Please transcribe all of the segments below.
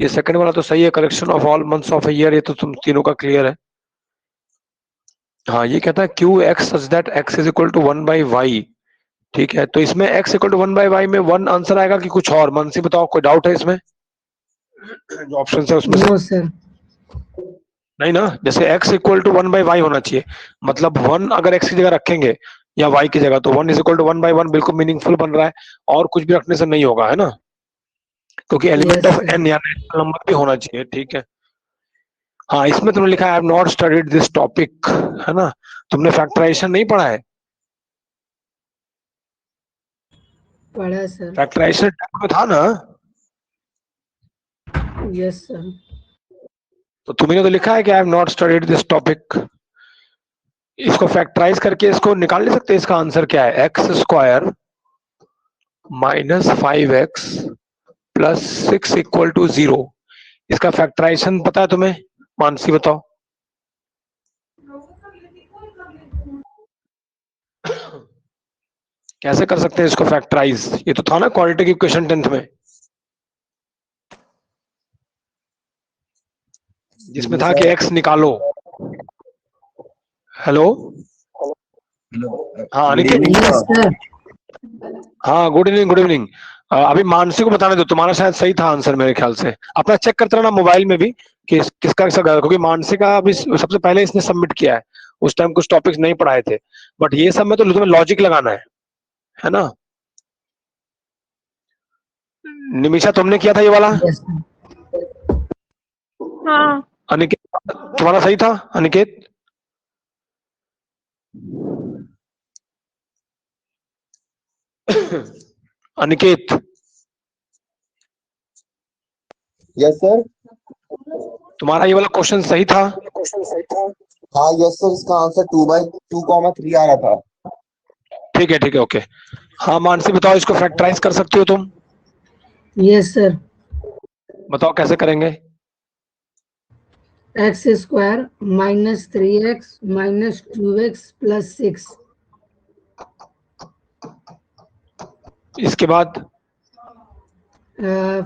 ये सेकंड वाला तो सही है, collection of all months of a year, ये तो तुम तीनों का क्लियर है। हाँ, ये कहता है Q x such that x is equal to 1/y। ठीक है, तो इसमें x इक्वल टू 1/y में 1 आंसर आएगा कि कुछ और? मन से बताओ, कोई डाउट है इसमें? जो ऑप्शन है उसमें नो सर। नहीं ना, जैसे x इक्वल टू 1/y होना चाहिए, मतलब 1 अगर x की जगह रखेंगे या y की जगह, तो 1 इज इक्वल टू 1/1 बिल्कुल मीनिंगफुल बन रहा है, और कुछ भी रखने से नहीं होगा, है ना, क्योंकि एलिमेंट ऑफ n या नेचुरल नंबर भी होना चाहिए। ठीक है, हाँ, इसमें तुमने लिखा है I have not studied this topic, है ना, तुमने फैक्टराइजेशन नहीं पढ़ा है? पढ़ा सर। फैक्टराइजेशन में था ना? Yes sir. तो तुमने तो लिखा है कि I have not studied this topic. इसको फैक्टराइज करके इसको निकाल नहीं सकते? इसका आंसर क्या है? x² minus 5x plus 6 equal to 0। इसका फैक्टराइजेशन पता है तुम्हें? मानसी बताओ। कैसे कर सकते हैं इसको फैक्टराइज? ये तो था ना क्वाड्रेटिक इक्वेशन 10th में, जिसमें था कि x निकालो। हेलो, हाँ अनिकेत। हाँ, गुड इवनिंग, गुड इवनिंग। अभी मानसी को बताने दो, तुम्हारा शायद सही था आंसर मेरे ख्याल से। अपना चेक करते रहना मोबाइल में भी कि किसका किसका गलत, क्योंकि मानसी का अभी सबसे पहले इसने सबमिट किया है, उस टाइम कुछ टॉपिक्स नहीं पढ़ाए थे, बट ये सब में तो तुम्हें लॉजिक लगाना है ना। निमिषा, तुमने किया था ये वाला? हाँ। अनिकेत, तुम्हारा सही था अनिकेत? Aniket, yes sir. तुम्हारा ये वाला क्वेश्चन सही था? हाँ यस सर, इसका आंसर 2/2, 3 आ रहा था। ठीक है, ठीक है, ओके। हाँ मानसी बताओ, इसको फैक्टराइज कर सकती हो तुम? Yes sir. बताओ कैसे करेंगे? x² minus 3x minus 2x plus 6। इसके बाद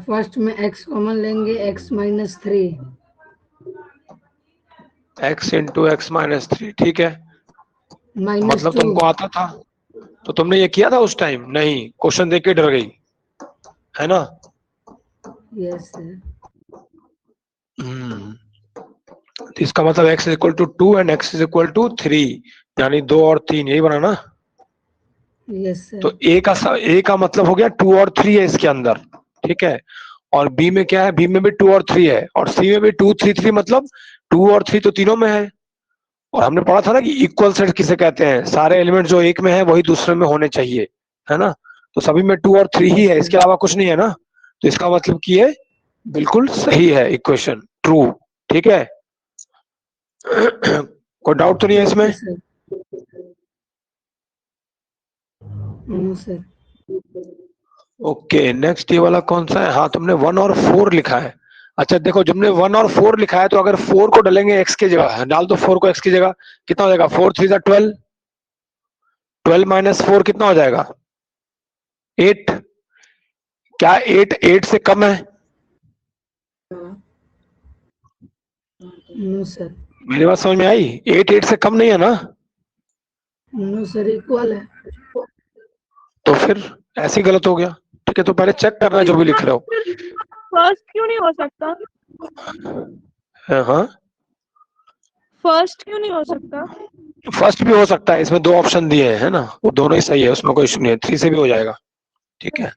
फर्स्ट में x कॉमन लेंगे, x minus 3। x into x minus 3, ठीक है, माइनस मतलब 2। तुमको आता था तो तुमने ये किया था उस टाइम? नहीं, क्वेश्चन देख के डर गई, है ना? Yes sir. तो इसका मतलब x is equal to 2 and x is equal to 3, यानी 2 और 3, यही बना ना? Yes sir. तो a का मतलब हो गया 2 और 3 है इसके अंदर, ठीक है, और b में क्या है? b में भी 2 और 3 है, और c में भी 2 3 3, मतलब 2 और 3 तो तीनों में है। और हमने पढ़ा था ना कि इक्वल सेट किसे कहते हैं? सारे एलिमेंट जो एक में है वही दूसरे में होने चाहिए, है ना? तो सभी में 2 और 3 ही है, इसके अलावा कुछ नहीं है ना, तो इसका मतलब कि ये बिल्कुल सही है इक्वेशन, ट्रू। ठीक है, कोई डाउट तो नहीं है इसमें? No sir. ओके, नेक्स्ट ये वाला कौन सा है? हाँ, तुमने 1 और 4 लिखा है। अच्छा देखो, तुमने 1 और 4 लिखा है, तो अगर 4 को डालेंगे x की जगह, डाल दो 4 को x की जगह, कितना हो जाएगा? 4 3 12, 12 माइनस 4 कितना हो जाएगा? 8। क्या 8 से कम है? No sir. मेरी बात समझ में आई? 8 से कम नहीं है ना? नो सर, इक्वल है। तो फिर ऐसे ही गलत हो गया। ठीक है, तो पहले चेक करना जो भी लिख रहे हो। फर्स्ट क्यों नहीं हो सकता? हाँ, फर्स्ट क्यों नहीं हो सकता? फर्स्ट भी हो सकता है, इसमें 2 ऑप्शन दिए हैं, है ना, वो दोनों ही सही है, उसमें कोई इशू नहीं है, 3 से भी हो जाएगा। ठीक है।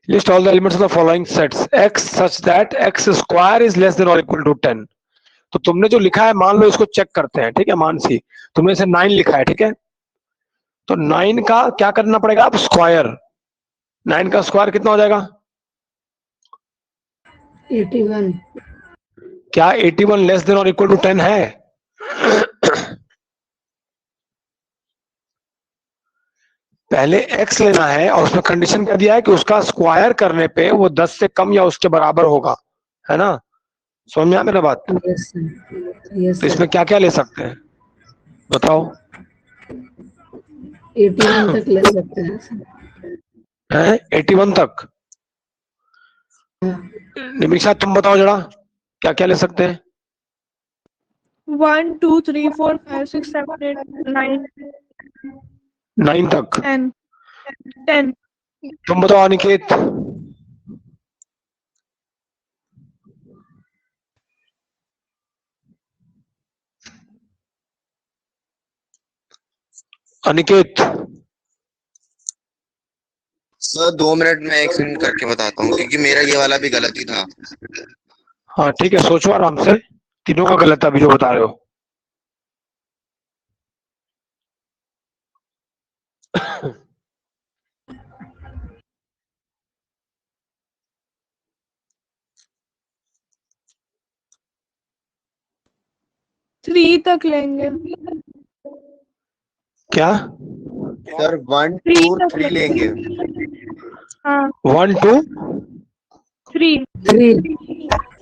List all the elements of the following sets x such that x square is less than or equal to 10। तो तुमने जो लिखा है, मान लो इसको चेक करते हैं, ठीक है मानसी, तुमने इसे 9 लिखा है, ठीक है, तो 9 का क्या करना पड़ेगा? अब स्क्वायर, 9 का स्क्वायर कितना हो जाएगा? 81। क्या 81 लेस देन और इक्वल टू 10 है? पहले x लेना है, और उसमें कंडीशन क्या दिया है कि उसका स्क्वायर करने पे वो 10 से कम या उसके बराबर होगा, है ना? समझ में आ मेरा बात? Yes sir. यस तो सर। इसमें क्या क्या ले सकते हैं बताओ? 81 तक ले सकते हैं सर। है 81 तक। निमिषा तुम बताओ जरा क्या क्या ले सकते हैं? 1 2 3 4 5 6 7 8 9 9 तक। 10 तुम बताओ अनिकेत। अनिकेत सर 2 मिनट में एक सेकंड करके बताता हूँ क्योंकि मेरा ये वाला भी गलत ही था। हाँ ठीक है, सोचो आराम से, तीनों का गलत है अभी जो बता रहे हो। थ्री तक लेंगे। क्या? सर 1 3 2 तक 3 लेंगे। हाँ 1 2 3 3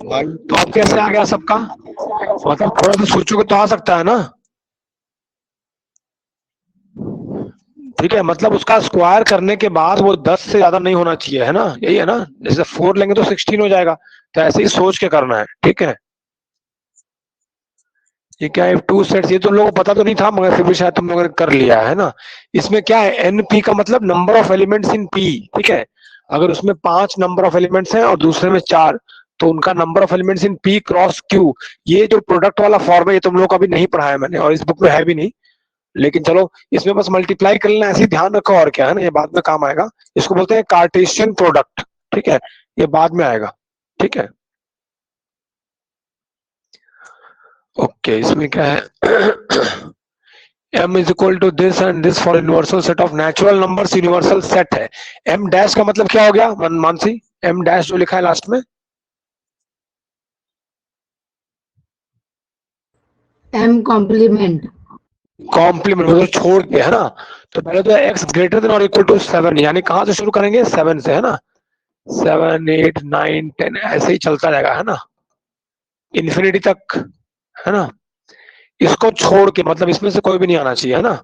1 तो अब कैसे आ गया सबका? मतलब थोड़ा सा सोचोगे तो आ सकता है ना। ठीक है, मतलब उसका स्क्वायर करने के बाद वो 10 से ज्यादा नहीं होना चाहिए, है ना, यही है ना। जैसे 4 लेंगे तो 16 हो जाएगा, तो ऐसे ही सोच के करना है। ठीक है, ये क्या है, 2 सेट्स, ये तुम लोगों को पता तो नहीं था मगर फिर भी शायद तुम लोगों ने कर लिया है ना। इसमें क्या है, एनपी का मतलब number of elements in P. ठीक है, अगर उसमें 5 नंबर ऑफ एलिमेंट्स हैं और दूसरे में 4, तो उनका number of elements in P cross Q. ये जो प्रोडक्ट वाला फॉर्म है ये तुम लोगों को अभी नहीं पढ़ाया मैंने, और इस बुक में है भी नहीं, लेकिन चलो इसमें बस मल्टीप्लाई कर लेना, ऐसे ही ध्यान रखो, और क्या है ना, ये बाद में काम आएगा। इसको बोलते हैं कार्टेशियन प्रोडक्ट। ठीक है, ये बाद में आएगा। ठीक है, ओके, इसमें क्या है, m is equal to this and this for universal set of natural numbers, universal set है। m डैश का मतलब क्या हो गया मानसी? m डैश जो लिखा है लास्ट में, m कॉम्प्लीमेंट। कॉम्प्लीमेंट मतलब छोड़ के, है ना। तो पहले तो x ग्रेटर देन और इक्वल टू 7, यानी कहां से शुरू करेंगे? 7 से, है ना। 7 8 9 10 ऐसे ही चलता रहेगा, है ना, इन्फिनिटी तक, है ना। इसको छोड़ के मतलब इसमें से कोई भी नहीं आना चाहिए, है ना,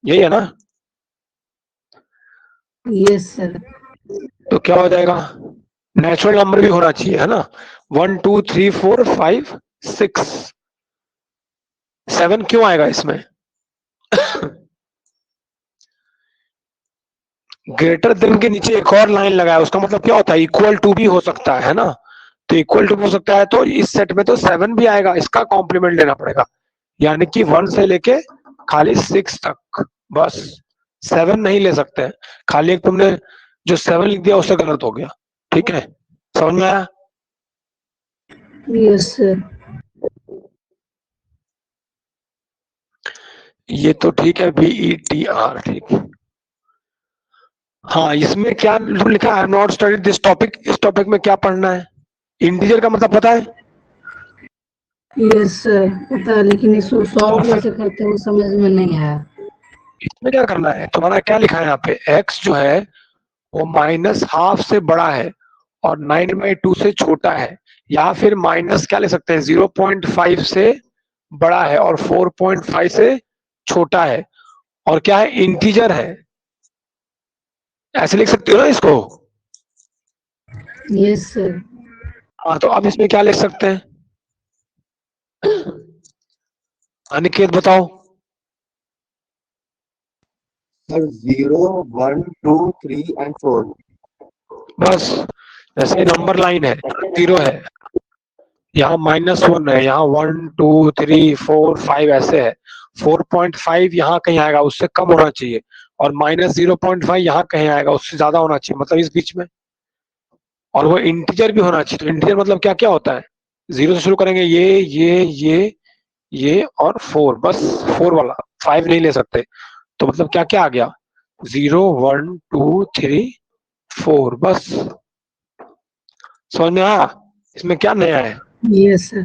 यही है ना। Yes sir. तो क्या हो जाएगा, नेचुरल नंबर भी होना चाहिए, है ना। 1 2 3 4 5 6 7 क्यों आएगा इसमें? ग्रेटर देन के नीचे एक और लाइन लगाया, उसका मतलब क्या होता है, इक्वल टू भी हो सकता है ना। तो इक्वल टू हो सकता है, तो इस सेट में तो 7 भी आएगा, इसका कॉम्प्लीमेंट लेना पड़ेगा, यानी कि 1 से लेके खाली 6 तक, बस। 7 नहीं ले सकते हैं, खाली एक तुमने जो 7 लिख दिया उससे गलत हो गया। ठीक है, समझ में आया? Yes sir. ये तो ठीक है, BETR, ठीक। हाँ, इसमें क्या लिखा है, नॉट स्टडीड दिस टॉपिक, इस टॉपिक में क्या पढ़ना है? इंटीजर का मतलब पता है? यस सर पता है, लेकिन इसको सॉल्व कैसे करते हैं वो समझ में नहीं आया। इसमें क्या करना है, तुम्हारा क्या लिखा है यहाँ पे, x जो है वो -12 से बड़ा है और 9/2 से छोटा है, या फिर माइनस क्या ले सकते हैं, 0.5 से बड़ा है और 4.5 से छोटा है, और क्या है, इंटीजर है, ऐसे लिख सकते हो ना इसको। Yes sir. हाँ, तो अब इसमें क्या लिख सकते हैं, अनिकेत बताओ। Sir 0 1 2 3 and 4। बस, जैसे नंबर लाइन है, 0 है, यहाँ -1 है, यहाँ 1 2 3 4 5 ऐसे है, 4.5 यहाँ कहीं आएगा, उससे कम होना चाहिए, और -0.5 यहाँ कहीं आएगा, उससे ज्यादा होना चाहिए, मतलब इस बीच में, और वो इंटीजर भी होना चाहिए। तो इंटीजर मतलब क्या क्या होता है, 0 से शुरू करेंगे, ये और 4, बस 4 वाला, 5 नहीं ले सकते। तो मतलब क्या क्या आ गया, 0 1 2 3 4, बस। समझ में आया इसमें क्या नया है? Yes sir.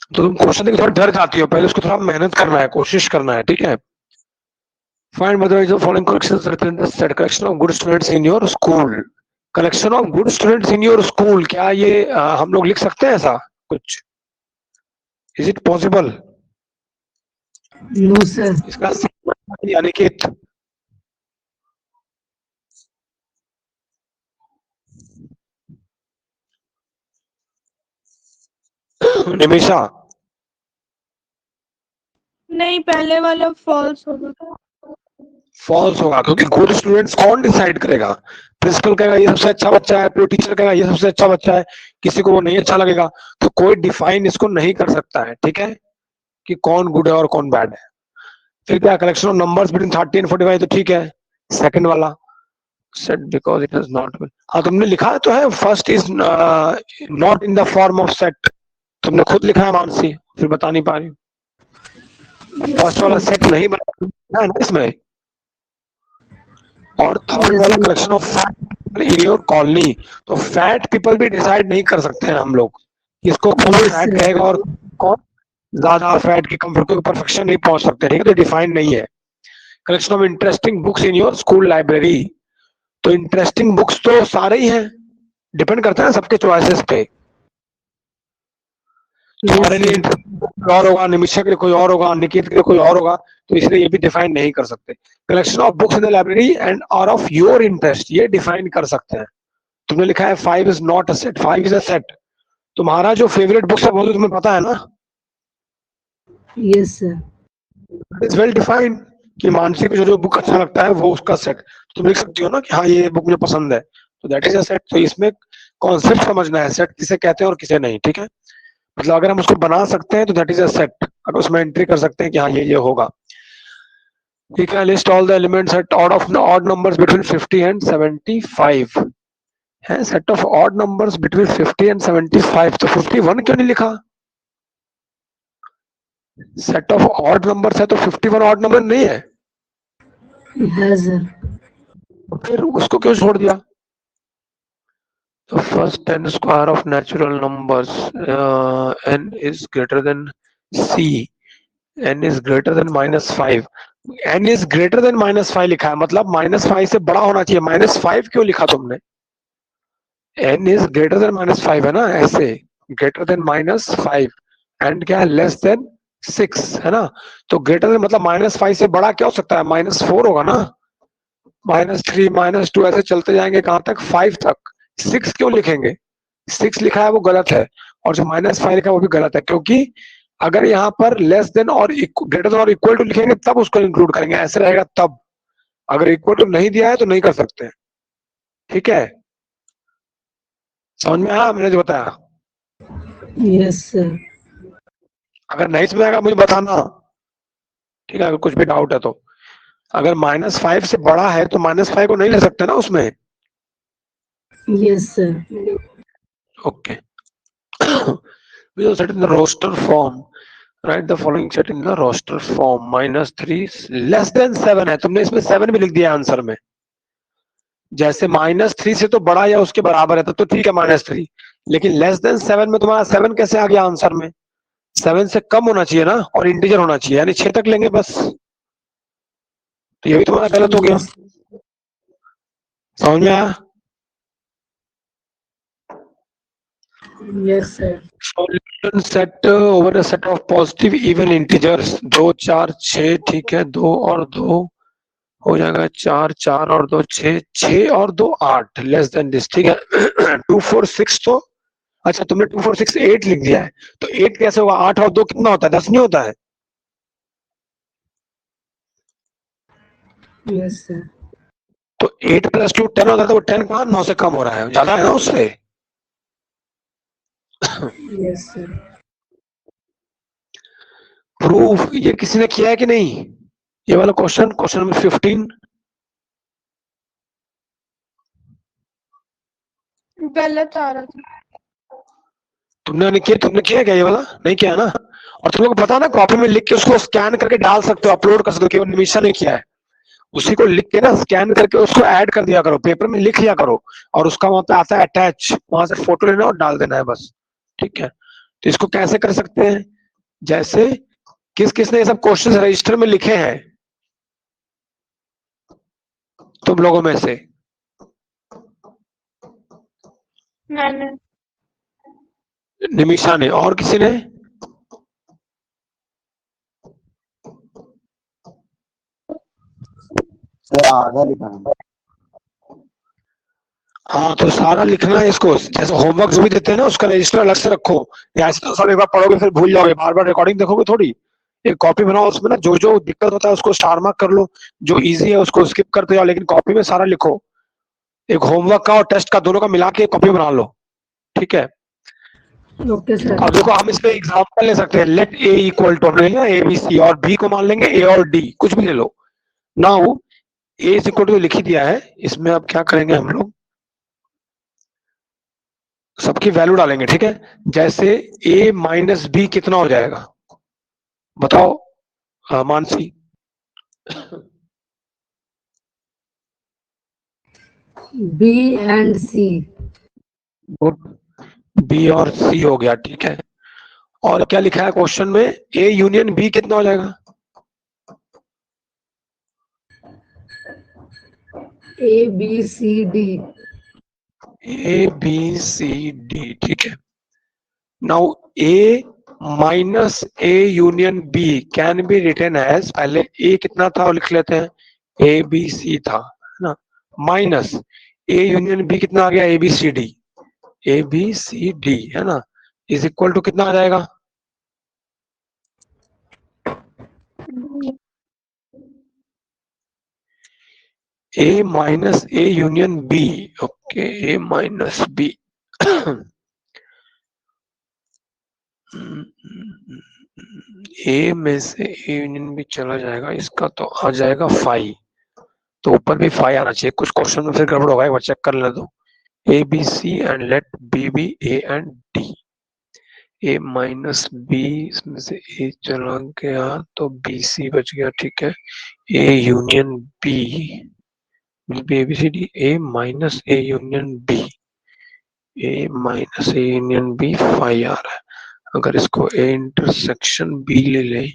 तो तुम क्वेश्चन देख थोड़ा डर जाती हो, पहले उसको थोड़ा मेहनत करना है, कोशिश करना है, ठीक है। Find mother of following collections represent the set collection of good students in your school. Collection of good students in your school, क्या ये हम लोग लिख सकते हैं ऐसा कुछ? Is it possible? No sir. इसका अनिकेत निमिषा, नहीं, पहले वाला फॉल्स होगा। फॉल्स होगा क्योंकि गुड स्टूडेंट्स कौन डिसाइड करेगा? प्रिंसिपल कहेगा ये सबसे अच्छा बच्चा है, फिर टीचर कहेगा ये सबसे अच्छा बच्चा है, किसी को वो नहीं अच्छा लगेगा, तो कोई डिफाइन इसको नहीं कर सकता है, ठीक है, कि कौन गुड है और कौन बैड है। फिर क्या, collection of numbers between 30 and 45, तो ठीक है, सेकंड वाला set because it is not. हाँ तुमने लिखा तो है, first is not in the form of set, तुमने खुद लिखा है मानसी, फिर बता नहीं पा रही। फर्स्ट वाला सेट नहीं बना है ना इसमें, और थर्ड वाला collection of fat in your colony, तो फैट पीपल भी डिसाइड नहीं कर सकते हैं हम लोग, किसको कम Yes, फैट sir. कहेगा और कौन ज्यादा फैट की कम, परफेक्शन नहीं पहुंच सकते, ठीक है, तो डिफाइन नहीं है। Collection of interesting books in your school library, तो इंटरेस्टिंग बुक्स तो सारे ही हैं, डिपेंड करता है सबके चॉइसेस पे, Yes, तुम्हारे लिए sir. इंटरेस्टिंग कोई और होगा, निमिषा के लिए कोई और होगा, निकित के लिए कोई और होगा, तो इसलिए ये भी डिफाइन नहीं कर सकते। Collection of books in the library and are of your interest, ये डिफाइन कर सकते हैं। तुमने लिखा है 5 is not a set, 5 is a set, तुम्हारा जो फेवरेट बुक्स है वो तो तुम्हें पता है ना, Yes, sir. It's well defined, कि मानसी को जो जो बुक अच्छा लगता है वो उसका सेट, तुम लिख सकती हो ना कि हाँ ये बुक मुझे पसंद है, तो दैट इज अ सेट। तो इसमें कॉन्सेप्ट समझना है, सेट किसे कहते हैं और किसे नहीं, ठीक है, मतलब अगर हम उसको बना सकते हैं तो दैट इज अ सेट, अगर उसमें एंट्री कर सकते हैं कि हाँ ये होगा, ठीक है। List all the elements at odd numbers between 50 and 75 है, set of odd numbers between 50 and 75, तो 51 क्यों नहीं लिखा? सेट ऑफ ऑड नंबर्स है तो 51 ऑड नंबर नहीं है, Yes, sir. तो फिर उसको क्यों छोड़ दिया? तो first 10 square of natural numbers n is greater than c, n is greater than -5, n is greater than -5 लिखा है, मतलब -5 से बड़ा होना चाहिए, -5 क्यों लिखा तुमने? n इज ग्रेटर देन -5 है ना, ऐसे ग्रेटर देन -5, एंड क्या है, लेस देन 6 है ना, तो ग्रेटर देन मतलब -5 से बड़ा क्या हो सकता है, -4 होगा ना, -3 -2 ऐसे चलते जाएंगे कहां तक, 5 तक। 6 क्यों लिखेंगे? 6 लिखा है वो गलत है, और जो -5 लिखा है वो भी गलत है, क्योंकि अगर यहाँ पर लेस देन और ग्रेटर देन और इक्वल टू लिखेंगे तब उसको इंक्लूड करेंगे, ऐसे रहेगा तब, अगर इक्वल टू नहीं दिया है तो नहीं कर सकते, ठीक है, समझ में आया मैंने जो बताया? Yes, sir. अगर नहीं समझ आएगा मुझे बताना, ठीक है, अगर कुछ भी डाउट है तो। अगर -5 से बड़ा है तो -5 को नहीं ले सकते ना उसमें, Yes, sir. Okay. We will set in the roster form, write the following set in the roster form, -3 less than 7 है, तुमने इसमें 7 भी लिख दिया आंसर में, जैसे -3 से तो बड़ा या उसके बराबर है तो ठीक है -3, लेकिन लेस देन 7 में तुम्हारा 7 कैसे आ गया आंसर में? 7 से कम होना चाहिए ना, और इंटीजर होना चाहिए, यानी 6 तक लेंगे बस, तो ये भी तुम्हारा गलत हो गया, Yes, समझ में आया? yes, sir. Solution set over a set of positive even integers, 2 4 6, ठीक है, 2 और 2 हो जाएगा 4, 4 और 2 6, 6 और 2 8, लेस देन दिस, ठीक है। 2 4 6, तो अच्छा तुमने 2 4 6 8 लिख दिया है, तो 8 कैसे होगा, 8 और 2 कितना होता है, 10 नहीं होता है, Yes, sir. तो 8 + 2 10 होता है, तो वो 10 कहाँ 9 से कम हो रहा है, ज्यादा है ना उससे। Yes, sir. प्रूफ ये किसी ने किया है कि नहीं, ये वाला क्वेश्चन, क्वेश्चन नंबर 15, गलत आ रहा था। तुमने किया क्या ये वाला, नहीं किया ना, और तुम लोग को पता ना कॉपी में लिख के उसको स्कैन करके डाल सकते हो, अपलोड कर सकते हो, केवल निमिषा ने किया है, उसी को लिख के ना स्कैन करके उसको ऐड कर दिया करो, पेपर में लिख लिया करो, और उसका वहां पे आता है अटैच, वहां से फोटो लेना और डाल देना है बस, ठीक है। तो इसको कैसे कर सकते हैं, जैसे किस किसने ये सब क्वेश्चन रजिस्टर में लिखे हैं तुम लोगों में से? मैंने। निमिषा ने, और किसी ने? सर आधा लिखा है। हाँ तो सारा लिखना है इसको, जैसे होमवर्क जो भी देते हैं ना उसका रजिस्टर अलग से रखो, या ऐसे तो सब एक बार पढ़ोगे फिर भूल जाओगे, बार बार रिकॉर्डिंग देखोगे थोड़ी। एक कॉपी बनाओ, उसमें ना जो जो दिक्कत होता है उसको स्टार मार्क कर लो, जो इजी है उसको स्किप करते जाओ, लेकिन कॉपी में सारा लिखो। एक होमवर्क का और टेस्ट का दोनों का मिला के कॉपी बना लो, ठीक है। Okay sir. अब देखो हम इसमें एग्जांपल ले सकते हैं, let A equal to A B C, और बी को मान लेंगे ए और डी, कुछ भी ले लो। Now A is equal to लिख ही दिया है, इसमें अब क्या करेंगे हम लोग, सबकी वैल्यू डालेंगे, ठीक है। जैसे a माइनस बी कितना हो जाएगा बताओ मानसी। B and C. बी और सी हो गया, ठीक है। और क्या लिखा है क्वेश्चन में, ए यूनियन बी कितना हो जाएगा, A B C D. A B C D, ठीक है। Now A minus A union B can be written as, पहले ए कितना था वो लिख लेते हैं, ए बी सी था, है ना, माइनस ए यूनियन बी कितना आ गया, A B C D, A B C D, है ना, इज इक्वल टू कितना आ जाएगा, A minus A union B, okay, A minus B. A में से ए यूनियन बी चला जाएगा, इसका तो आ जाएगा 5, तो ऊपर भी 5 आना चाहिए, कुछ क्वेश्चन में फिर गड़बड़ होगा, एक बार चेक कर लेना दो। A B C and let B B A and D, A minus B, इसमें से ए चला गया तो बी सी बच गया, ठीक है। A union B B B C D, A minus A union B, A minus A union B 5 आ रहा है। अगर इसको ए इंटरसेक्शन बी ले ले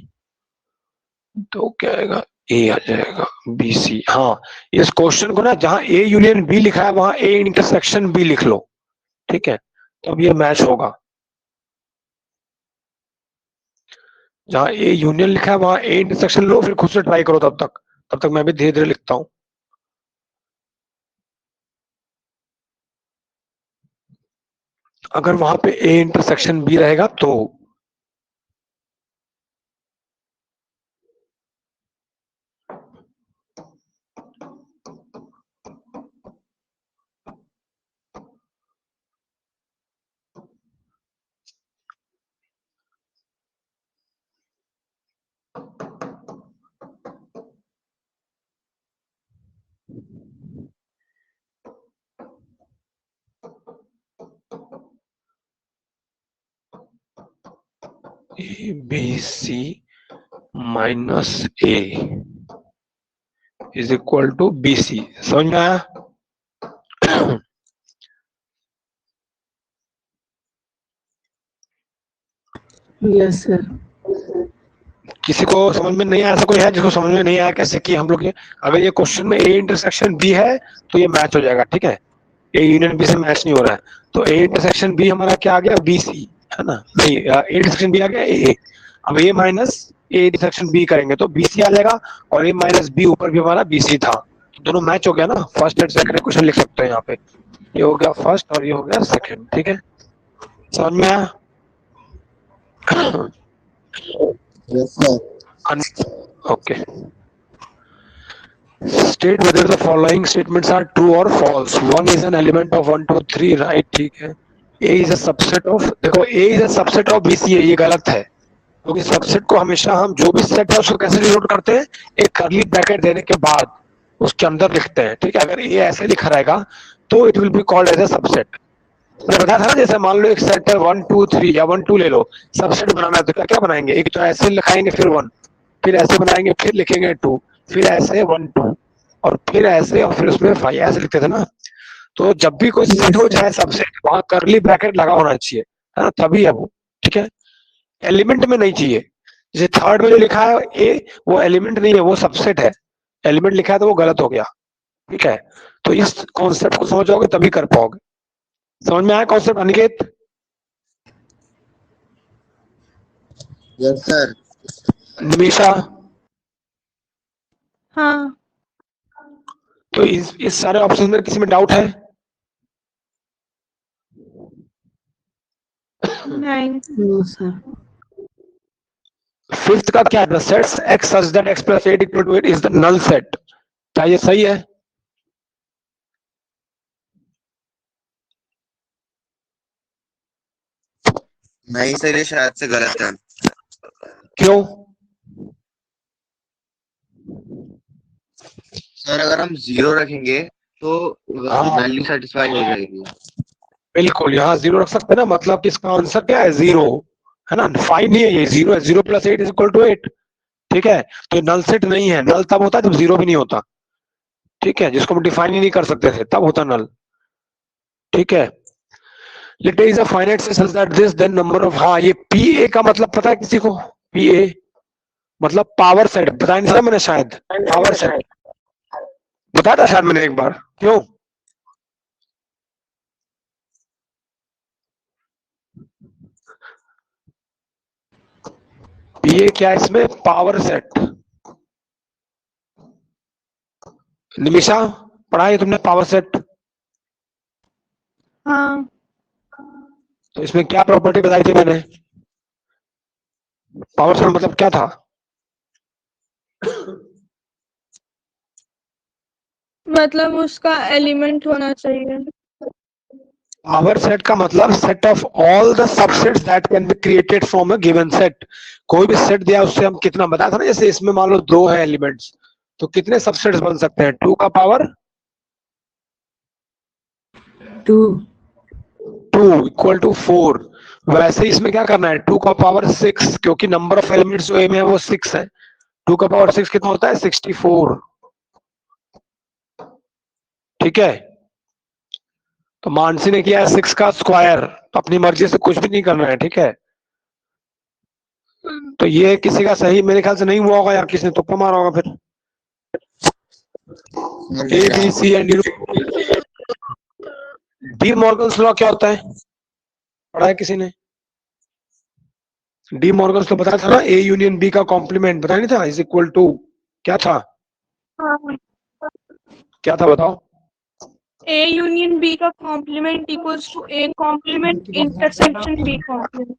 तो क्या आएगा, ए आ जाएगा, बी सी। हाँ, इस क्वेश्चन को ना जहां ए यूनियन बी लिखा है वहां ए इंटरसेक्शन बी लिख लो, ठीक है, तो अब ये मैच होगा। जहां ए यूनियन लिखा है वहां ए इंटरसेक्शन लो, फिर खुद से ट्राई करो, तब तक मैं भी धीरे धीरे लिखता हूँ। अगर वहां पे ए इंटरसेक्शन बी रहेगा तो A B C minus A is equal to B C, समझ में आया? Yes sir. किसी को समझ में नहीं आया, ऐसा कोई है जिसको समझ में नहीं आया कैसे कि हम लोग अगर ये क्वेश्चन में ए इंटरसेक्शन बी है तो ये मैच हो जाएगा, ठीक है, ए यूनियन बी से मैच नहीं हो रहा है, तो ए इंटरसेक्शन बी हमारा क्या आ गया, बी सी, है ना, नहीं ए इंटरसेक्शन बी आ गया ए, अब ए माइनस ए इंटरसेक्शन बी करेंगे तो बी सी आ जाएगा, और ए माइनस बी ऊपर भी हमारा बी सी था, तो दोनों मैच हो गया ना, फर्स्ट एंड सेकंड क्वेश्चन लिख सकते हैं यहाँ पे, ये हो गया फर्स्ट और ये हो गया सेकंड, ठीक है, समझ में आया? Yes, sir. Okay. State whether the following statements are true or false. One is an element of 1, 2, 3, right? ठीक है. A is a subset of, देखो A is a subset of B C है, ये गलत है, क्योंकि सबसेट को हमेशा हम जो भी सेट है उसको कैसे डिनोट करते हैं, एक कर्ली ब्रैकेट देने के बाद उसके अंदर लिखते हैं, ठीक है। अगर A ऐसे लिखा रहेगा तो it will be called as a subset. मैंने बताया था ना, जैसे मान लो एक सेट है 1, 2, 3 या 1, 2 ले लो, सबसेट बनाना है तो क्या क्या बनाएंगे, एक तो ऐसे लिखाएंगे फिर 1, फिर ऐसे बनाएंगे फिर लिखेंगे 2, फिर ऐसे 1, 2 और फिर ऐसे और फिर उसमें 5 ऐसे लिखते थे ना। तो जब भी कोई सेट हो चाहे सबसेट, वहां कर्ली ब्रैकेट लगा होना चाहिए, है ना, तभी है वो, ठीक है। एलिमेंट में नहीं चाहिए, जैसे थर्ड में जो लिखा है ए, वो एलिमेंट नहीं है, वो सबसेट है, एलिमेंट लिखा है तो वो गलत हो गया, ठीक है। तो इस कॉन्सेप्ट को समझ जाओगे तभी कर पाओगे। समझ में आया concept Aniket? Yes, sir. Nimisha? हाँ। तो इस सारे ऑप्शन में किसी में डाउट है? 9. No sir. फिफ्थ का क्या है? Sets x such that x plus 8 equal to 8 is the null set। क्या ये सही है? नहीं सर, ये शायद से गलत है। क्यों? सर अगर हम 0 रखेंगे तो वैल्यू सेटिस्फाई हो जाएगी। बिल्कुल, यहाँ 0 रख सकते हैं ना, मतलब कि इसका आंसर क्या है? 0 है ना, 5 नहीं है, ये 0 है। 0 plus 8 is equal to 8। ठीक है, तो ये नल सेट नहीं है। नल तब होता है जब 0 भी नहीं होता। ठीक है, जिसको हम डिफाइन ही नहीं कर सकते थे, तब होता नल। ठीक है, let is a finite set such that this then number of, हाँ ये पी ए का मतलब पता है किसी को? पी ए मतलब पावर सेट, बताया नहीं था मैंने शायद? पावर सेट बताया था शायद मैंने एक बार। क्यों? पी ए क्या है इसमें? Power set. निमिषा, पढ़ा है तुमने पावर सेट? हाँ, तो इसमें क्या प्रॉपर्टी बताई थी मैंने? पावर सेट मतलब क्या था? मतलब उसका एलिमेंट होना चाहिए। पावर सेट का मतलब set of all the subsets that can be created from a given set. कोई भी सेट दिया उससे हम कितना बताया था ना, जैसे इसमें मान लो 2 है एलिमेंट्स, तो कितने सबसेट्स बन सकते हैं? 2 का पावर 2 2 इक्वल टू 4। वैसे इसमें क्या करना है? 2 का पावर 6, क्योंकि नंबर ऑफ एलिमेंट्स जो ए में है वो 6 है। 2 का पावर 6 कितना होता है? 64। ठीक है, तो मानसी ने किया है 6 का स्क्वायर, तो अपनी मर्जी से कुछ भी नहीं करना है। ठीक है, तो ये किसी का सही मेरे ख्याल से नहीं हुआ होगा, या किसी ने तुक्का मारा होगा फिर। A B C and De Morgan's law क्या होता है? पढ़ा है किसी ने? डी मॉर्गन्स लॉ बताया था ना, ए यूनियन बी का कॉम्प्लीमेंट बताया नहीं था, इज इक्वल टू क्या था? हाँ, क्या था बताओ? A यूनियन B का complement equals to A complement intersection B complement.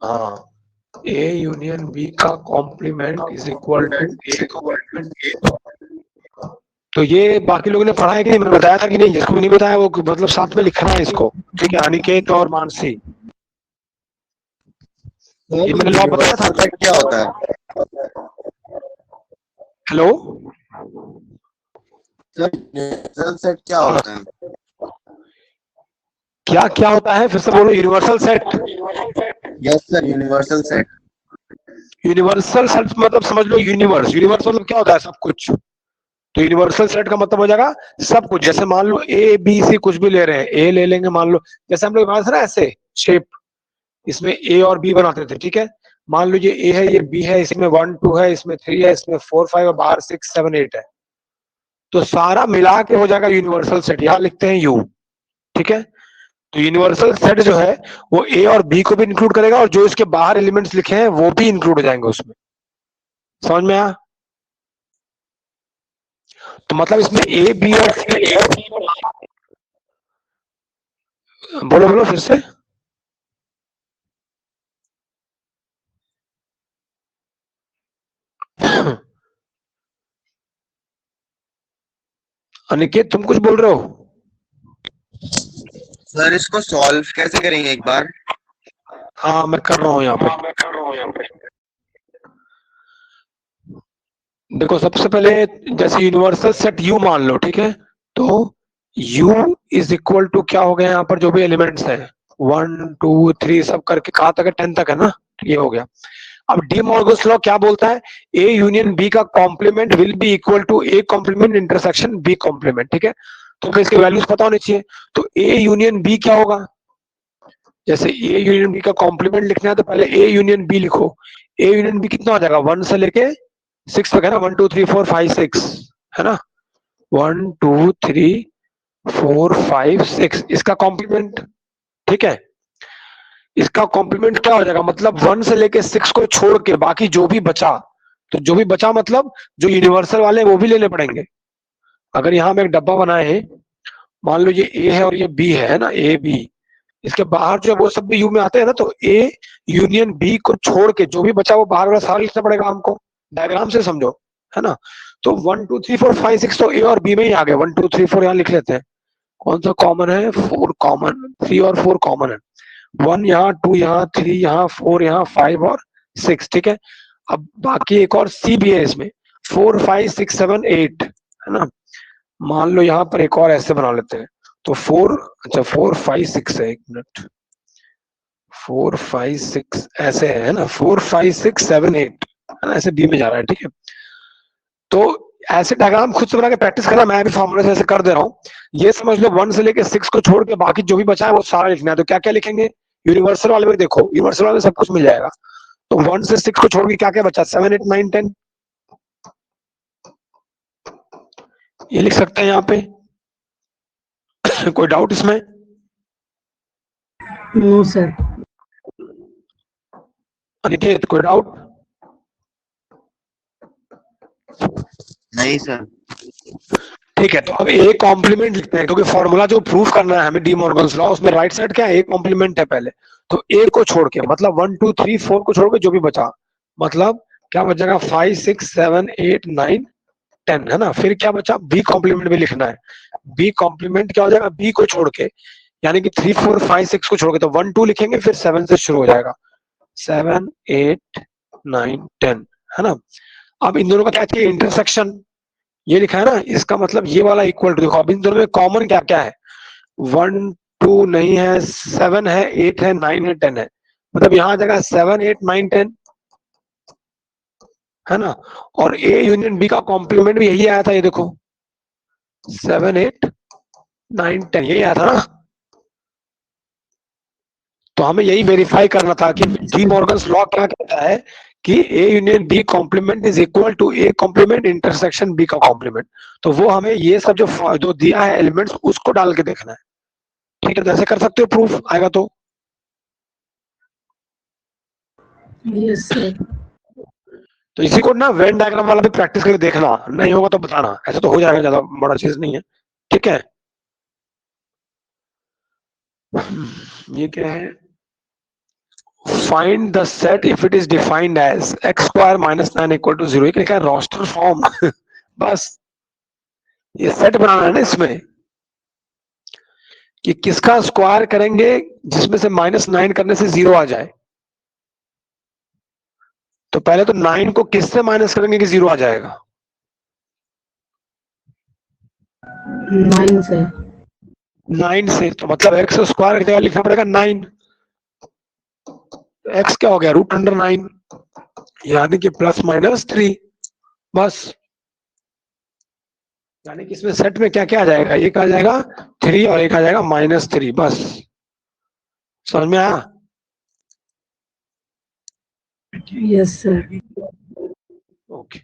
हाँ, ए यूनियन बी का complement is equal to A complement. तो ये बाकी लोगों ने पढ़ा है कि नहीं? मैंने बताया था कि नहीं? जिसको नहीं बताया वो मतलब साथ में लिखना है इसको। ठीक है, अनिकेत और मानसी, ये मैंने लॉ बताया था। सेट क्या होता है? हेलो सर यूनिवर्सल सेट क्या होता है? क्या क्या होता है? फिर से बोलो। Universal set. Yes sir, universal set. Universal set मतलब समझ लो यूनिवर्स। यूनिवर्स मतलब क्या होता है? सब कुछ। तो यूनिवर्सल सेट का मतलब हो जाएगा सब कुछ। जैसे मान लो ए बी सी कुछ भी ले रहे हैं, ए ले लेंगे मान लो, जैसे हम लोग बनाते थे ना ऐसे शेप, इसमें ए और बी बनाते थे। ठीक है, मान लो ये ए है, ये बी है, इसमें 1 2 है, इसमें 3 है, इसमें 4 5 और बाहर 6 7 8 है। तो सारा मिला के हो जाएगा यूनिवर्सल सेट। यहाँ लिखते हैं यू। ठीक है, तो यूनिवर्सल सेट जो है वो ए और बी को भी इंक्लूड करेगा, और जो इसके बाहर एलिमेंट्स लिखे हैं वो भी इंक्लूड हो जाएंगे उसमें। समझ में आया? तो मतलब इसमें ए बी और सी, बोलो बोलो फिर से। अनिकेत तुम कुछ बोल रहे हो? सर इसको सॉल्व कैसे करेंगे एक बार? हाँ मैं कर रहा हूँ यहाँ पे। देखो सबसे पहले जैसे यूनिवर्सल सेट यू मान लो। ठीक है, तो u इज इक्वल टू क्या हो गया यहाँ पर? जो भी एलिमेंट्स है 1 2 3 सब करके कहाँ तक है? 10 तक है ना, ये हो गया। अब डी मॉर्गन्स लॉ क्या बोलता है? ए यूनियन बी का complement will be equal to A complement intersection B complement. ठीक है, तो हमें इसके वैल्यूज पता होनी चाहिए। तो ए यूनियन बी क्या होगा? जैसे ए यूनियन बी का कॉम्प्लीमेंट लिखना है तो पहले ए यूनियन बी लिखो। ए यूनियन बी कितना हो जाएगा? 1 से लेके 6 तक है ना, 1 2 3 4 5 6 है ना, 1 2 3 4 5 6 इसका कॉम्प्लीमेंट। ठीक है, इसका कॉम्प्लीमेंट क्या हो जाएगा? मतलब 1 से लेके 6 को छोड़ के बाकी जो भी बचा, तो जो भी बचा मतलब जो यूनिवर्सल वाले हैं वो भी लेने पड़ेंगे। अगर यहाँ हम एक डब्बा बनाए, मान लो ये ए है और ये बी है ना, ए बी, इसके बाहर जो है वो सब भी यू में आते हैं ना, तो ए यूनियन बी को छोड़ के जो भी बचा वो बाहर वाला सारा लिखना पड़ेगा हमको, डायग्राम से समझो, है ना। तो 1 2 3 4 5 6 तो ए और बी में ही आ गए, 1 2 3 4 यहाँ लिख लेते हैं। कौन सा कॉमन है? 4 कॉमन, 3 और 4 कॉमन है, 1 यहाँ, 2 यहाँ, 3 यहाँ, 4 यहाँ, 5 और 6, ठीक है। अब बाकी एक और सी भी है इसमें, 4 5 6 7 8, है ना। मान लो यहाँ पर एक और ऐसे बना लेते हैं, तो 4, अच्छा 4 5 6 है, एक मिनट, 4 5 6 ऐसे है ना, 4 5 6 7 8, है ना, ऐसे बी में जा रहा है, ठीक है। तो ऐसे डायग्राम खुद से बना के प्रैक्टिस करना, मैं भी फॉर्मूले से ऐसे कर दे रहा हूँ। ये समझ लो 1 से लेके 6 को छोड़ के बाकी जो भी बचा है वो सारा लिखना है। तो क्या क्या लिखेंगे? यूनिवर्सल वाले में देखो, यूनिवर्सल वाले में सब कुछ मिल जाएगा। तो 1 से 6 को छोड़ के क्या क्या बचा? 7 8 9 10, ये लिख सकते हैं यहाँ पे। कोई डाउट इसमें? No sir. अनिकेत कोई डाउट? नहीं सर। ठीक है, तो अब ए कॉम्प्लीमेंट लिखते हैं, क्योंकि फॉर्मूला जो प्रूफ करना है हमें डी मॉर्गन्स लॉ, उसमें राइट साइड क्या है? ए कॉम्प्लीमेंट है पहले। तो ए को छोड़ के, मतलब 1 2 3 4 को छोड़ के जो भी बचा, मतलब क्या बचेगा? 5 6 7 8 9 10, है ना। फिर क्या बचा? बी कॉम्प्लीमेंट भी लिखना है। बी कॉम्प्लीमेंट क्या हो जाएगा? बी को छोड़ के, यानी कि 3 4 5 6 को छोड़ के, तो 1 2 लिखेंगे, फिर 7 से शुरू हो जाएगा, 7 8 9 10, है ना। अब इन दोनों का क्या चाहिए? इंटरसेक्शन, ये लिखा है ना, इसका मतलब ये वाला इक्वल टू, देखो अब इन दोनों में कॉमन क्या क्या है? 1 2 नहीं है, 7 है, 8 है, 9 है, 10 है, मतलब यहाँ आ जाएगा 7 8 9 10, है ना। और ए यूनियन बी का कॉम्प्लीमेंट भी यही आया था, ये देखो 7 8 9 10, यही आया था ना। तो हमें यही वेरीफाई करना था कि डी मॉर्गन्स लॉ क्या कहता है कि A union B complement is equal to A complement intersection B का कॉम्प्लीमेंट। तो वो हमें ये सब जो दिया है एलिमेंट्स, उसको डाल के देखना है, ठीक है। तो ऐसे कर सकते हो, प्रूफ आएगा तो। Yes sir. तो इसी को ना वेन डायग्राम वाला भी प्रैक्टिस करके देखना, नहीं होगा तो बताना, ऐसे तो हो जाएगा, ज्यादा बड़ा चीज नहीं है, ठीक है। ये क्या है? Find the set if it is defined as x square minus 9 equal to 0, ये लिखा है रोस्टर फॉर्म। बस ये सेट बनाना है ना इसमें, कि किसका स्क्वायर करेंगे जिसमें से -9 करने से 0 आ जाए। तो पहले तो 9 को किससे माइनस करेंगे कि 0 आ जाएगा? 9 से। 9 से, तो मतलब x स्क्वायर की जगह लिखना पड़ेगा 9। x क्या हो गया? √9, यानी कि +-3, बस। यानी कि इसमें सेट में क्या क्या आ जाएगा? एक आ जाएगा 3 और एक आ जाएगा -3, बस। समझ में आया? Yes sir. Okay.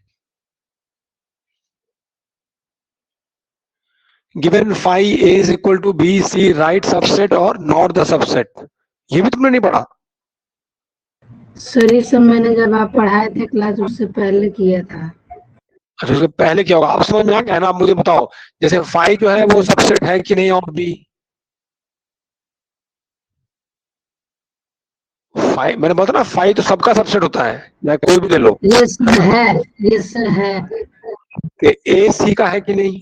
Given phi a is equal to b, c right subset और not the subset, ये भी तुमने नहीं पढ़ा? सर ये सब मैंने जब आप पढ़ाए थे क्लास, उससे पहले किया था। अच्छा, उसके पहले क्या होगा? आप समझ में आ गया ना? आप मुझे बताओ, जैसे phi जो है वो सबसेट है कि नहीं ऑफ b? phi, मैंने बोला ना phi तो सबका सबसेट होता है, या कोई भी ले लो। यस सर है, यस सर है। कि a c का है कि नहीं?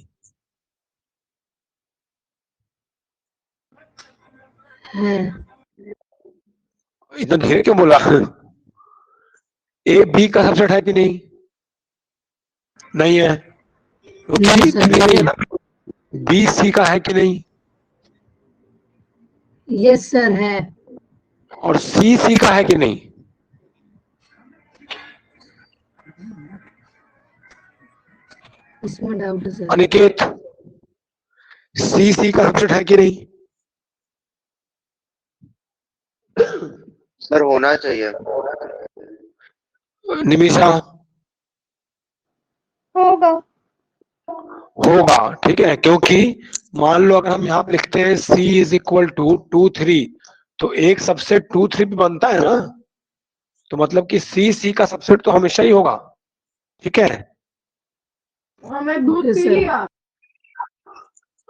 है। इतना धीरे क्यों बोला? a b का सबसेट है कि नहीं? नहीं है। नहीं सर, नहीं है नहीं। ना। b c का है कि नहीं? यस सर है। और c का है कि नहीं? इसमें डाउट है सर। अनिकेत, c का सबसेट है कि नहीं? सर होना चाहिए। निमिषा, होगा। होगा, ठीक है। क्योंकि मान लो अगर हम यहाँ पे लिखते हैं c इज इक्वल टू 2 3, तो एक सबसेट 2 3 भी बनता है ना, तो मतलब कि c का सबसेट तो हमेशा ही होगा, ठीक है। हमें दूध पी लिया।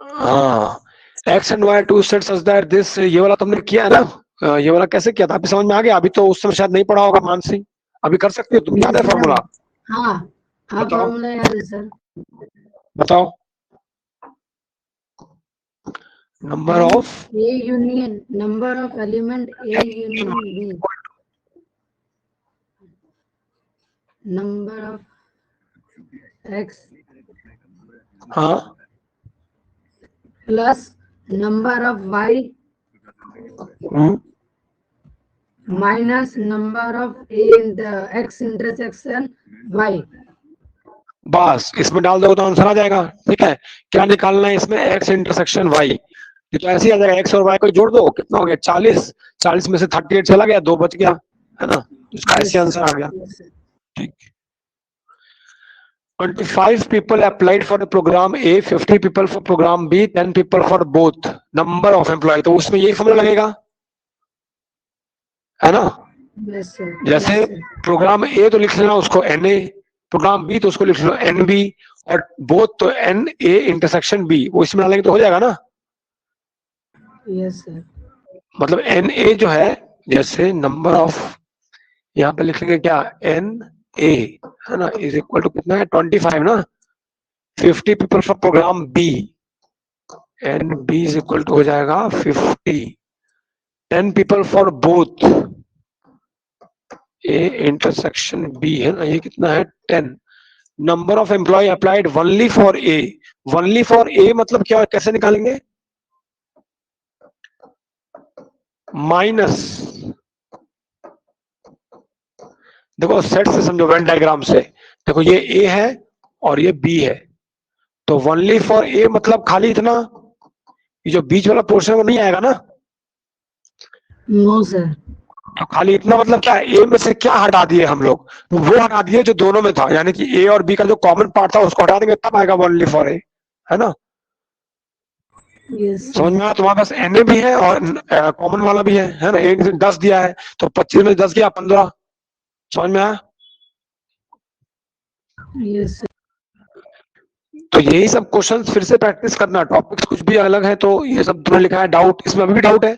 हाँ, x and y two set such that this, ये वाला तुमने किया है ना, ये वाला कैसे किया था अभी समझ में आ गया? अभी तो उस समय शायद नहीं पढ़ा होगा मानसी, अभी कर सकते हो तुम, याद है फॉर्मूला? हाँ हाँ बताओ। फॉर्मूला याद है सर। बताओ। Number of A union number of element A union B, number of X हाँ plus number of Y minus number of X intersection Y. बस इसमें डाल दो तो आंसर आ जाएगा। ठीक है, क्या निकालना है इसमें? X intersection y. तो ऐसे ही आ जाएगा, एक्स और वाई को जोड़ दो, कितना हो गया 40, 40 में से 38 चला गया, 2 बच गया, है ना? इसका ऐसे आंसर आ गया। ठीक। 25 people applied for the program A, 50 people for program B, 10 people for both number of employee। तो उसमें यही फॉर्मूला लगेगा, है ना? जैसे प्रोग्राम ए तो लिख लेना उसको NA, प्रोग्राम बी तो उसको लिख लो NB, और बोथ तो NA इंटरसेक्शन B, वो इसमें डालेंगे तो हो जाएगा ना? Yes sir. मतलब NA जो है, जैसे नंबर ऑफ, यहाँ पे लिख लेंगे क्या, NA, है ना, इज इक्वल टू कितना है 25 ना, 50 people for programme B, NB is equal to हो जाएगा 50, 10 people for both A intersection B, है ना, ये कितना है 10। Number of employ applied only for A, only for A मतलब क्या, कैसे निकालेंगे? माइनस, देखो सेट से समझो, वेन डायग्राम से देखो, ये A है और ये B है, तो ओनली फॉर A मतलब खाली इतना, ये जो बीच वाला पोर्शन वो नहीं आएगा ना? No sir. तो खाली इतना मतलब क्या, ए में से क्या हटा दिए हम लोग? तो वो हटा दिए जो दोनों में था, यानी कि ए और बी का जो कॉमन पार्ट था उसको हटा देंगे, तब आएगा ओनली फॉर ए, है ना? यस समझ में आया? तुम्हारे पास NA भी है और कॉमन वाला भी है ना? 1 से 10 दिया है, तो 25 में 10 गया 15। समझ में आया? यस। तो यही सब क्वेश्चन फिर से प्रैक्टिस करना, टॉपिक्स कुछ भी अलग है तो ये सब तुमने लिखा है, डाउट इसमें अभी भी डाउट है?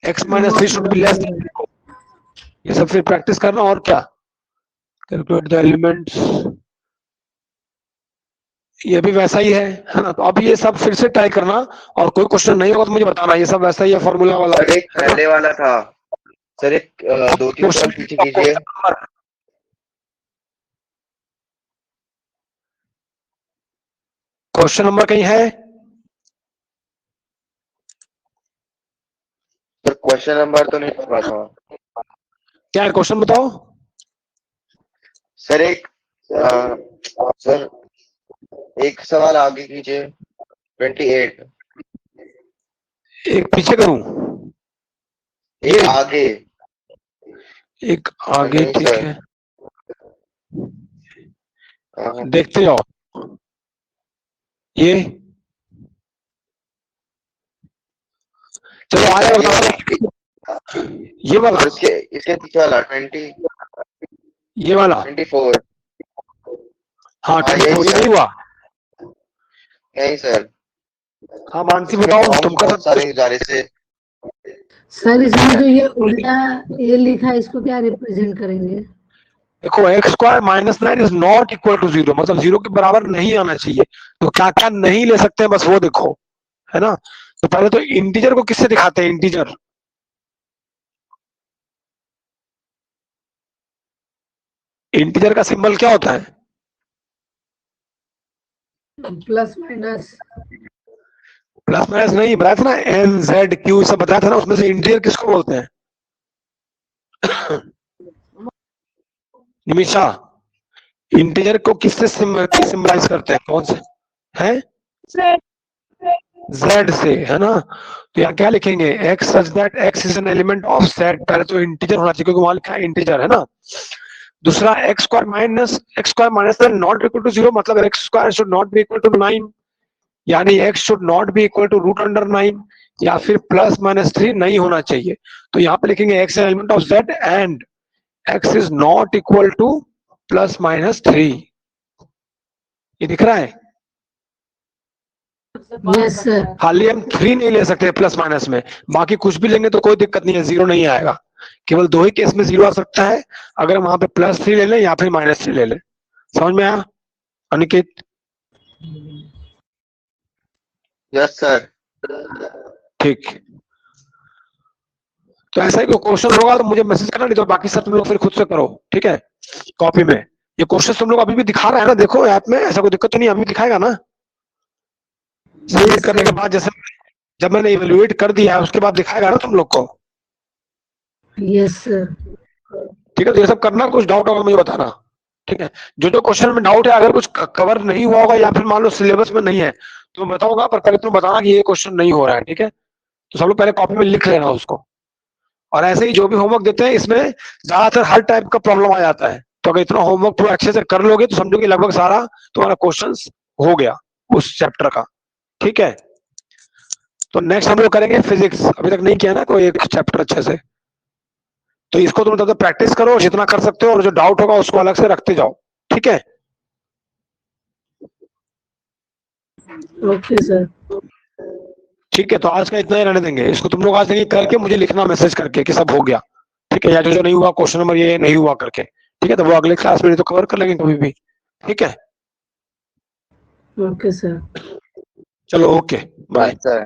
x minus 3 should be less than 0, ये सब फिर प्रैक्टिस करना। और क्या, कैलकुलेट द एलिमेंट्स, ये भी वैसा ही है ना? तो अब ये सब फिर से ट्राई करना, और कोई क्वेश्चन नहीं होगा तो मुझे बताना, ये सब वैसा ही है फॉर्मूला वाला। सर एक पहले वाला था सर, एक 2-3 साल पीछे कीजिए। क्वेश्चन नंबर कहीं है? सर क्वेश्चन नंबर तो नहीं पता था क्या है क्वेश्चन, बताओ। सर। सर एक सवाल आगे कीजिए, 28। एक पीछे करूं? एक आगे। एक आगे, नहीं ठीक सर। है, देखते जाओ। ये चलो आगे बताओ, ये वाला, इसके पीछे वाला 20, ये वाला 24। हाँ 24, ये नहीं हुआ? नहीं सर। हाँ मानसी बताओ, तुम कर सारे गुजारिश से। सर इसमें जो ये उल्टा ए लिखा है इसको क्या रिप्रेजेंट करेंगे? देखो, x square minus 9 is not equal to 0, मतलब 0 के बराबर नहीं आना चाहिए। तो क्या क्या नहीं ले सकते हैं बस वो देखो, है ना? तो पहले तो इंटीजर को किससे दिखाते हैं? इंटीजर इंटीजर का सिंबल क्या होता है? Plus minus. प्लस माइनस नहीं बताया था ना, एन जेड क्यू सब बताया था ना, उसमें से इंटीजर किसको बोलते हैं? निमिषा, इंटीजर को किससे सिंबलाइज करते हैं, कौन से हैं? Z से, है ना? तो यहाँ क्या लिखेंगे? x such that x is an element of Z। पहले तो इंटीजर होना चाहिए क्योंकि वहां लिखा है इंटीजर, है ना? दूसरा x square minus not equal to 0, मतलब x square should not be equal to 9, यानी x should not be equal to root under 9, या फिर प्लस माइनस 3 नहीं होना चाहिए। तो यहाँ पे लिखेंगे x element of Z and x is not equal two plus minus 3। ये दिख रहा है? Yes sir. खाली हम 3 नहीं ले सकते प्लस माइनस में, बाकी कुछ भी लेंगे तो कोई दिक्कत नहीं है, 0 नहीं आएगा। केवल 2 ही केस में 0 आ सकता है, अगर हम वहां पे +3 ले लें या फिर -3 ले लें। समझ में आया अनिकेत? Yes sir. ठीक, तो ऐसा ही कोई क्वेश्चन होगा तो मुझे मैसेज करना, नहीं तो बाकी सब तुम लोग फिर खुद से करो, ठीक है? कॉपी में ये क्वेश्चन तुम लोग अभी भी दिखा रहा है ना, देखो ऐप में, ऐसा कोई दिक्कत तो नहीं, अभी दिखाएगा ना? सबमिट करने के बाद, जैसे जब मैंने इवेल्युएट कर दिया है उसके बाद दिखाएगा ना तुम लोग को? Yes sir. ठीक है, तो ये सब करना, कुछ डाउट होगा मुझे बताना, ठीक है? जो जो क्वेश्चन में डाउट है, अगर कुछ कवर नहीं हुआ होगा या फिर मान लो सिलेबस में नहीं है तो मैं बताऊंगा, पर पहले तुम बताना कि ये क्वेश्चन नहीं हो रहा है, ठीक है? तो सब लोग पहले कॉपी में लिख लेना उसको। और ऐसे ही जो भी होमवर्क देते हैं इसमें ज्यादातर हर टाइप का प्रॉब्लम आ जाता है, तो अगर इतना होमवर्क थोड़ा अच्छे से कर लोगे तो समझो कि लगभग सारा तुम्हारा क्वेश्चंस हो गया उस चैप्टर का, ठीक है? तो नेक्स्ट हम लोग करेंगे फिजिक्स, अभी तक नहीं किया ना कोई एक चैप्टर अच्छे से, तो इसको तुम तब तक प्रैक्टिस करो जितना कर सकते हो, और जो डाउट होगा उसको अलग से रखते जाओ, ठीक है? Okay sir. ठीक है, तो आज का इतना ही रहने देंगे, इसको तुम लोग आज नहीं करके मुझे लिखना मैसेज करके कि सब हो गया, ठीक है? या जो जो नहीं हुआ क्वेश्चन नंबर ये नहीं हुआ करके, ठीक है? तो वो अगले क्लास में तो कवर कर लेंगे कभी भी, ठीक है? Okay sir. चलो, okay bye. Yes sir.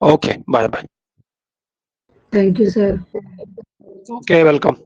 Okay bye bye. Thank you sir. Okay, welcome.